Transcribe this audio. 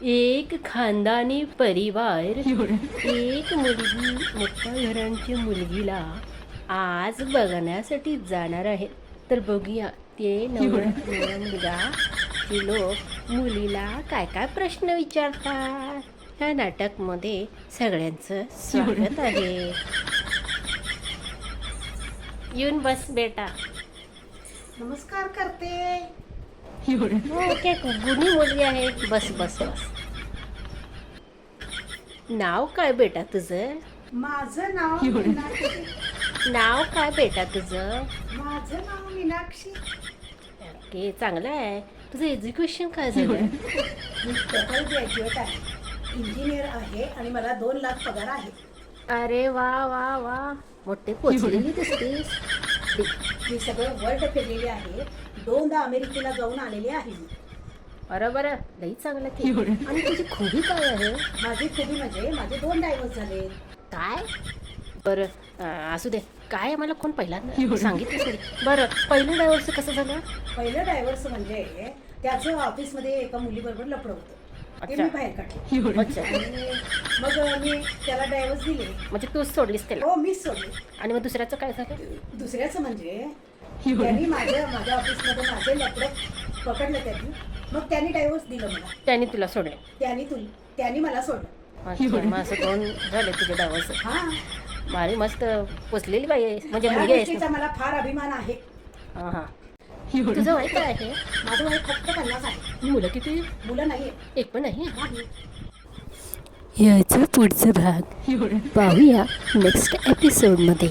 एक खानदानी परिवार, एक मुलगी मोठ्या घरांची मुलगीला आज बघण्यासाठी जाणार आहे. तर बघूया ते नवरा मुलगा ते लोक मुलीला काय काय प्रश्न विचारतात. ह्या नाटकमध्ये सगळ्यांचं स्वागत आहे. येऊन बस बेटा. नमस्कार करते. ओके, गुणी मुलगी आहे. बस बस बस. नाव काय बेटा तुझं? माझं नाव मीनाक्षी. नाव काय बेटा तुझं? माझं नाव मीनाक्षी. ओके, चांगलं आहे. तुझं एज्युकेशन काय झालं? मी टोटल ग्रॅज्युएट आहे, इंजिनियर आहे आणि मला 2 लाख पगार आहे. अरे वा वा वा, मोठे पोचलेली दिसतेस. मी सगळं वर्ल्ड फिरलेले आहे. 2दा अमेरिकेला जाऊन आलेले आहे मी. बरं लई चांगलं की. आणि तुझी खूबी काय आहे? माझी खूबी म्हणजे माझे 2 डायव्हर्स झाले. काय? बरं असू दे. काय मला कोण पहिल्यांदा सांगितलं तरी. बरं, पहिलं डायव्हर्स कसं झालं? पहिलं डायव्हर्स म्हणजे त्याचं ऑफिसमध्ये एका मुलीबरोबर लफडं होतं. ते अच्छा. मी बाहेर काढले. अच्छा, आणि मग मी त्याला डायव्हर्स दिले. म्हणजे तूच सोडलीस त्याला. हो, मीच सोडले. आणि मग दुसऱ्याचं काय झालं? दुसऱ्याचं म्हणजे त्यांनी माझ्या ऑफिसमध्ये माझे लफडं पकडलं त्यांनी. मग त्यांनी डायव्होर्स दिलं मला. त्याने तुला सोडलं. त्यांनी मला सोडलं. अच्छा, मग असं 2 झाले तुझे डायव्हर्स. हा, भारी मस्त पोचलेली बाई आहे. म्हणजे या मुलगी आहेस गोष्टीचा मला फार अभिमान आहे. ना? हां. तुझं वय काय आहे? माझं वय फक्त 50 आहे. मुलं किती? मुलं नाही एक पण नाही. नाही. याचा पुढचा भाग पाहूया नेक्स्ट एपिसोडमध्ये.